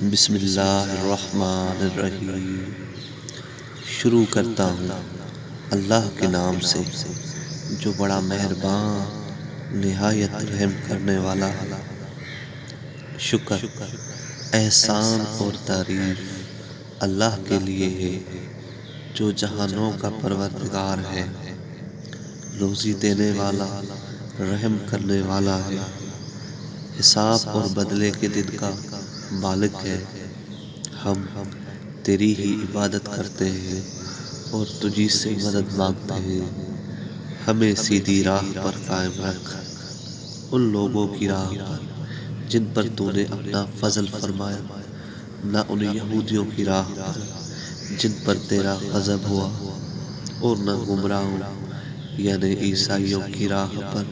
बिस्मिल्लाहिर्रहमानिर्रहीम। शुरू करता हूँ अल्लाह के नाम से जो बड़ा मेहरबान निहायत रहम करने वाला है। शुक्र, एहसान और तारीफ अल्लाह के लिए है जो जहानों का परवरदिगार है, रोज़ी देने वाला, रहम करने वाला है, हिसाब और बदले के दिन का मालिक है। हम तेरी ही इबादत करते हैं और तुझी से मदद मांगते हैं। हमें सीधी राह पर कायम रख, उन लोगों की राह पर जिन पर तूने अपना फजल फरमाया, न उन यहूदियों की राह पर जिन पर तेरा गज़ब हुआ, और न गुमराहों यानी ईसाइयों की राह पर